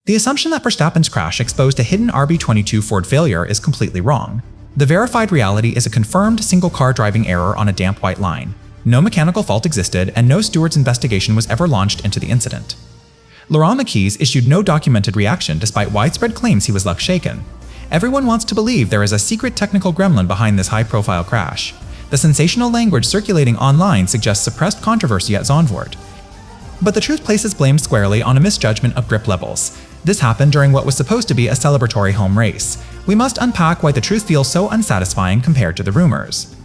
The assumption that Verstappen's crash exposed a hidden RB22 Ford failure is completely wrong. The verified reality is a confirmed single-car driving error on a damp white line. No mechanical fault existed, and no steward's investigation was ever launched into the incident. Laurent Mekies issued no documented reaction despite widespread claims he was luck-shaken. Everyone wants to believe there is a secret technical gremlin behind this high-profile crash. The sensational language circulating online suggests suppressed controversy at Zandvoort. But the truth places blame squarely on a misjudgment of grip levels. This happened during what was supposed to be a celebratory home race. We must unpack why the truth feels so unsatisfying compared to the rumors.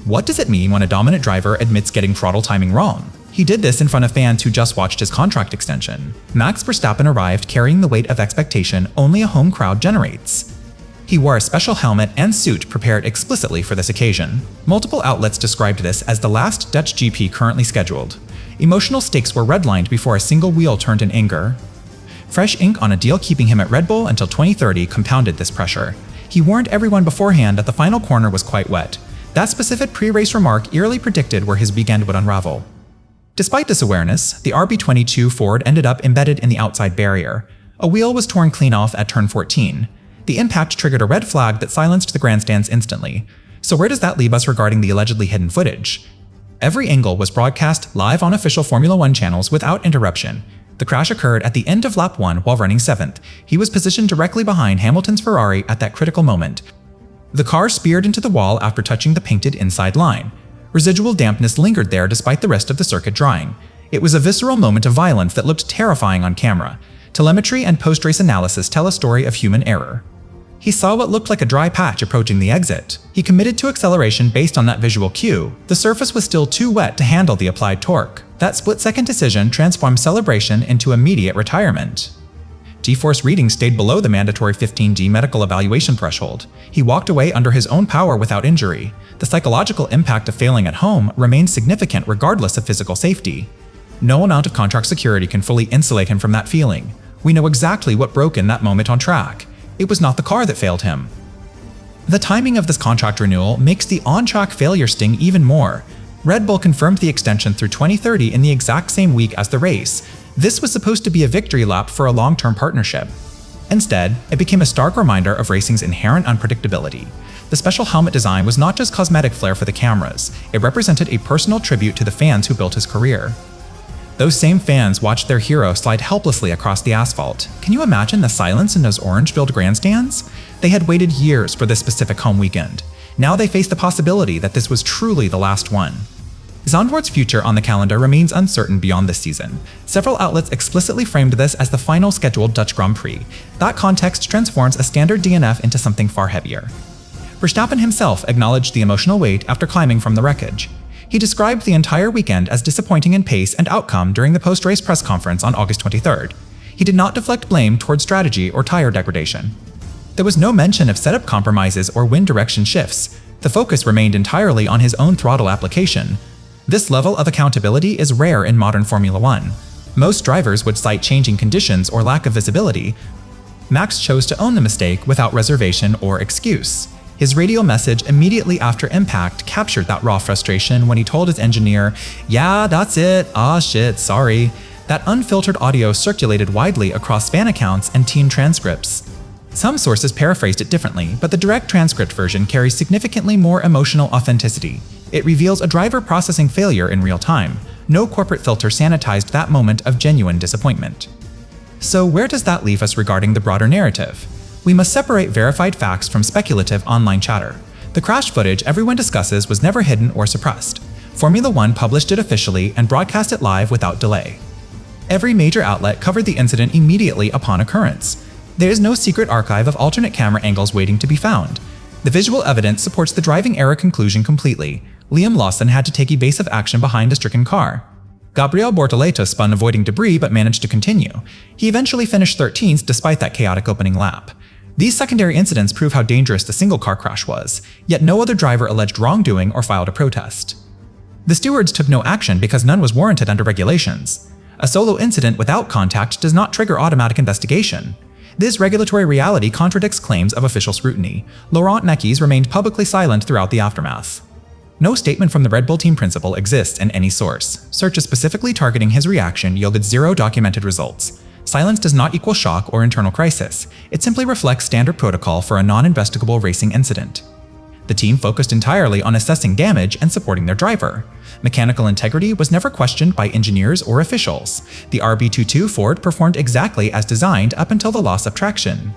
What does it mean when a dominant driver admits getting throttle timing wrong? He did this in front of fans who just watched his contract extension. Max Verstappen arrived carrying the weight of expectation only a home crowd generates. He wore a special helmet and suit prepared explicitly for this occasion. Multiple outlets described this as the last Dutch GP currently scheduled. Emotional stakes were redlined before a single wheel turned in anger. Fresh ink on a deal keeping him at Red Bull until 2030 compounded this pressure. He warned everyone beforehand that the final corner was quite wet. That specific pre-race remark eerily predicted where his weekend would unravel. Despite this awareness, the RB22 Ford ended up embedded in the outside barrier. A wheel was torn clean off at turn 14. The impact triggered a red flag that silenced the grandstands instantly. So where does that leave us regarding the allegedly hidden footage? Every angle was broadcast live on official Formula One channels without interruption. The crash occurred at the end of lap 1 while running 7th. He was positioned directly behind Hamilton's Ferrari at that critical moment. The car speared into the wall after touching the painted inside line. Residual dampness lingered there despite the rest of the circuit drying. It was a visceral moment of violence that looked terrifying on camera. Telemetry and post-race analysis tell a story of human error. He saw what looked like a dry patch approaching the exit. He committed to acceleration based on that visual cue. The surface was still too wet to handle the applied torque. That split-second decision transformed celebration into immediate retirement. G-force readings stayed below the mandatory 15G medical evaluation threshold. He walked away under his own power without injury. The psychological impact of failing at home remains significant regardless of physical safety. No amount of contract security can fully insulate him from that feeling. We know exactly what broke in that moment on track. It was not the car that failed him. The timing of this contract renewal makes the on-track failure sting even more. Red Bull confirmed the extension through 2030 in the exact same week as the race. This was supposed to be a victory lap for a long-term partnership. Instead, it became a stark reminder of racing's inherent unpredictability. The special helmet design was not just cosmetic flair for the cameras, it represented a personal tribute to the fans who built his career. Those same fans watched their hero slide helplessly across the asphalt. Can you imagine the silence in those orange-filled grandstands? They had waited years for this specific home weekend. Now they face the possibility that this was truly the last one. Zandvoort's future on the calendar remains uncertain beyond this season. Several outlets explicitly framed this as the final scheduled Dutch Grand Prix. That context transforms a standard DNF into something far heavier. Verstappen himself acknowledged the emotional weight after climbing from the wreckage. He described the entire weekend as disappointing in pace and outcome during the post-race press conference on August 23rd. He did not deflect blame toward strategy or tire degradation. There was no mention of setup compromises or wind direction shifts. The focus remained entirely on his own throttle application. This level of accountability is rare in modern Formula One. Most drivers would cite changing conditions or lack of visibility. Max chose to own the mistake without reservation or excuse. His radio message immediately after impact captured that raw frustration when he told his engineer, "Yeah, that's it, ah shit, sorry." That unfiltered audio circulated widely across fan accounts and team transcripts. Some sources paraphrased it differently, but the direct transcript version carries significantly more emotional authenticity. It reveals a driver processing failure in real time. No corporate filter sanitized that moment of genuine disappointment. So where does that leave us regarding the broader narrative? We must separate verified facts from speculative online chatter. The crash footage everyone discusses was never hidden or suppressed. Formula One published it officially and broadcast it live without delay. Every major outlet covered the incident immediately upon occurrence. There is no secret archive of alternate camera angles waiting to be found. The visual evidence supports the driving error conclusion completely. Liam Lawson had to take evasive action behind a stricken car. Gabriel Bortoleto spun avoiding debris but managed to continue. He eventually finished 13th despite that chaotic opening lap. These secondary incidents prove how dangerous the single-car crash was, yet no other driver alleged wrongdoing or filed a protest. The stewards took no action because none was warranted under regulations. A solo incident without contact does not trigger automatic investigation. This regulatory reality contradicts claims of official scrutiny. Laurent Mekies remained publicly silent throughout the aftermath. No statement from the Red Bull team principal exists in any source. Searches specifically targeting his reaction yielded zero documented results. Silence does not equal shock or internal crisis. It simply reflects standard protocol for a non-investigable racing incident. The team focused entirely on assessing damage and supporting their driver. Mechanical integrity was never questioned by engineers or officials. The RB22 Ford performed exactly as designed up until the loss of traction.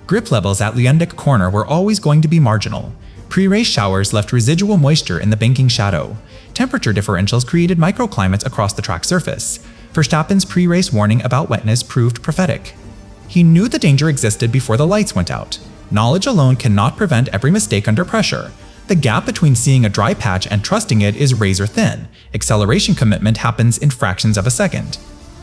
Grip levels at Luyendyk Corner were always going to be marginal. Pre-race showers left residual moisture in the banking shadow. Temperature differentials created microclimates across the track surface. Verstappen's pre-race warning about wetness proved prophetic. He knew the danger existed before the lights went out. Knowledge alone cannot prevent every mistake under pressure. The gap between seeing a dry patch and trusting it is razor thin. Acceleration commitment happens in fractions of a second.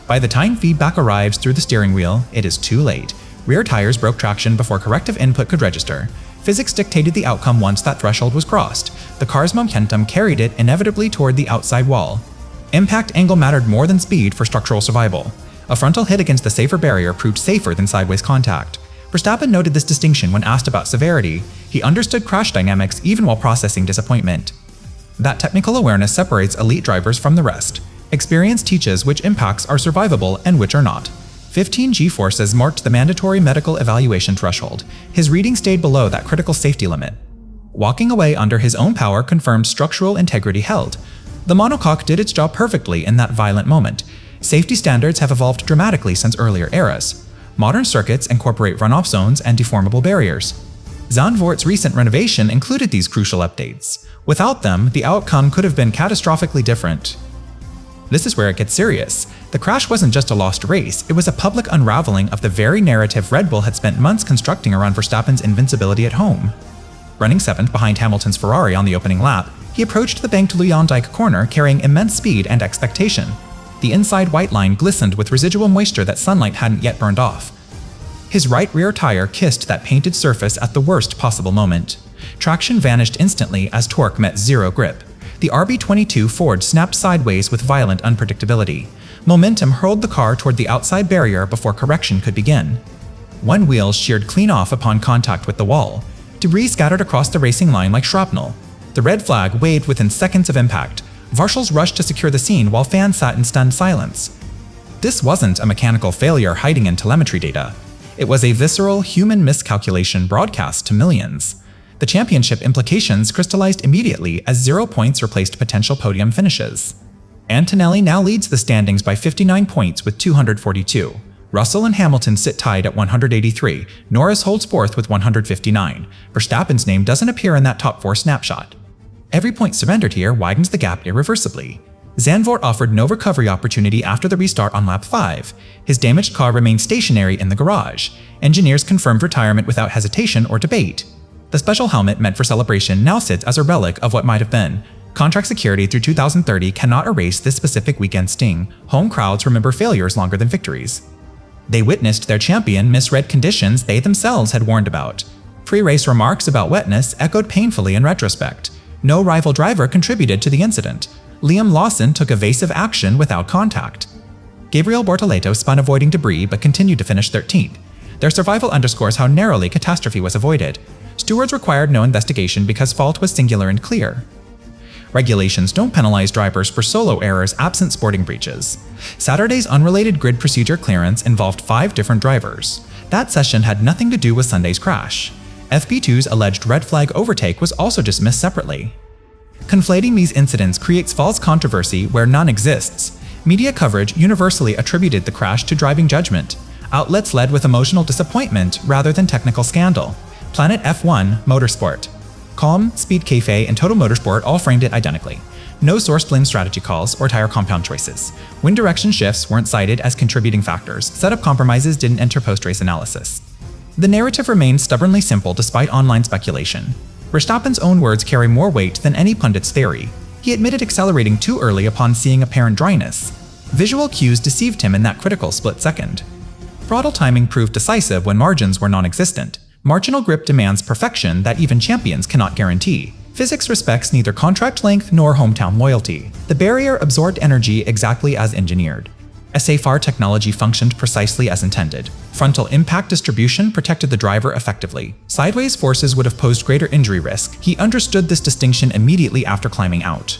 By the time feedback arrives through the steering wheel, it is too late. Rear tires broke traction before corrective input could register. Physics dictated the outcome once that threshold was crossed. The car's momentum carried it inevitably toward the outside wall. Impact angle mattered more than speed for structural survival. A frontal hit against the safer barrier proved safer than sideways contact. Verstappen noted this distinction when asked about severity. He understood crash dynamics even while processing disappointment. That technical awareness separates elite drivers from the rest. Experience teaches which impacts are survivable and which are not. 15 G-forces marked the mandatory medical evaluation threshold. His reading stayed below that critical safety limit. Walking away under his own power confirmed structural integrity held. The monocoque did its job perfectly in that violent moment. Safety standards have evolved dramatically since earlier eras. Modern circuits incorporate runoff zones and deformable barriers. Zandvoort's recent renovation included these crucial updates. Without them, the outcome could have been catastrophically different. This is where it gets serious. The crash wasn't just a lost race, it was a public unraveling of the very narrative Red Bull had spent months constructing around Verstappen's invincibility at home. Running 7th behind Hamilton's Ferrari on the opening lap, he approached the banked Luyendyk corner carrying immense speed and expectation. The inside white line glistened with residual moisture that sunlight hadn't yet burned off. His right rear tire kissed that painted surface at the worst possible moment. Traction vanished instantly as torque met zero grip. The RB22 Ford snapped sideways with violent unpredictability. Momentum hurled the car toward the outside barrier before correction could begin. One wheel sheared clean off upon contact with the wall. Debris scattered across the racing line like shrapnel. The red flag waved within seconds of impact. Marshals rushed to secure the scene while fans sat in stunned silence. This wasn't a mechanical failure hiding in telemetry data. It was a visceral, human miscalculation broadcast to millions. The championship implications crystallized immediately as 0 points replaced potential podium finishes. Antonelli now leads the standings by 59 points with 242. Russell and Hamilton sit tied at 183. Norris holds fourth with 159. Verstappen's name doesn't appear in that top 4 snapshot. Every point surrendered here widens the gap irreversibly. Zandvoort offered no recovery opportunity after the restart on lap 5. His damaged car remained stationary in the garage. Engineers confirmed retirement without hesitation or debate. The special helmet meant for celebration now sits as a relic of what might have been. Contract security through 2030 cannot erase this specific weekend sting. Home crowds remember failures longer than victories. They witnessed their champion misread conditions they themselves had warned about. Pre-race remarks about wetness echoed painfully in retrospect. No rival driver contributed to the incident. Liam Lawson took evasive action without contact. Gabriel Bortoleto spun avoiding debris but continued to finish 13th. Their survival underscores how narrowly catastrophe was avoided. Stewards required no investigation because fault was singular and clear. Regulations don't penalize drivers for solo errors absent sporting breaches. Saturday's unrelated grid procedure clearance involved 5 different drivers. That session had nothing to do with Sunday's crash. FP2's alleged red flag overtake was also dismissed separately. Conflating these incidents creates false controversy where none exists. Media coverage universally attributed the crash to driving judgment. Outlets led with emotional disappointment rather than technical scandal. Planet F1, Motorsport. Calm, Speed Cafe, and Total Motorsport all framed it identically. No source blamed strategy calls or tire compound choices. Wind direction shifts weren't cited as contributing factors. Setup compromises didn't enter post-race analysis. The narrative remains stubbornly simple despite online speculation. Verstappen's own words carry more weight than any pundit's theory. He admitted accelerating too early upon seeing apparent dryness. Visual cues deceived him in that critical split second. Throttle timing proved decisive when margins were non-existent. Marginal grip demands perfection that even champions cannot guarantee. Physics respects neither contract length nor hometown loyalty. The barrier absorbed energy exactly as engineered. SAFAR technology functioned precisely as intended. Frontal impact distribution protected the driver effectively. Sideways forces would have posed greater injury risk. He understood this distinction immediately after climbing out.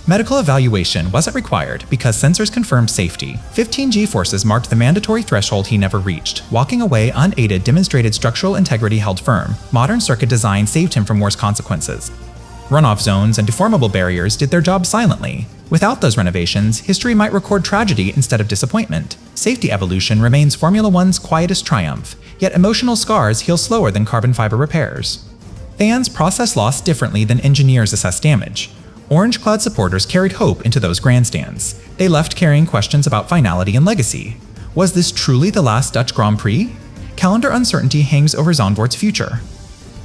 Medical evaluation wasn't required because sensors confirmed safety. 15 G-forces marked the mandatory threshold he never reached. Walking away unaided demonstrated structural integrity held firm. Modern circuit design saved him from worse consequences. Runoff zones and deformable barriers did their job silently. Without those renovations, history might record tragedy instead of disappointment. Safety evolution remains Formula One's quietest triumph, yet emotional scars heal slower than carbon fiber repairs. Fans process loss differently than engineers assess damage. Orange Cloud supporters carried hope into those grandstands. They left carrying questions about finality and legacy. Was this truly the last Dutch Grand Prix? Calendar uncertainty hangs over Zandvoort's future.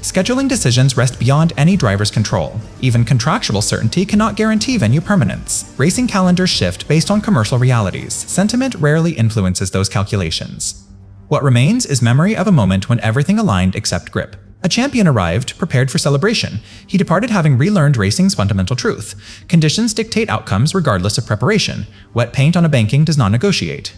Scheduling decisions rest beyond any driver's control. Even contractual certainty cannot guarantee venue permanence. Racing calendars shift based on commercial realities. Sentiment rarely influences those calculations. What remains is memory of a moment when everything aligned except grip. A champion arrived, prepared for celebration. He departed having relearned racing's fundamental truth. Conditions dictate outcomes regardless of preparation. Wet paint on a banking does not negotiate.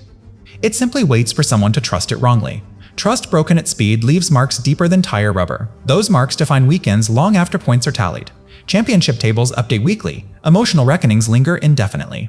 It simply waits for someone to trust it wrongly. Trust broken at speed leaves marks deeper than tire rubber. Those marks define weekends long after points are tallied. Championship tables update weekly. Emotional reckonings linger indefinitely.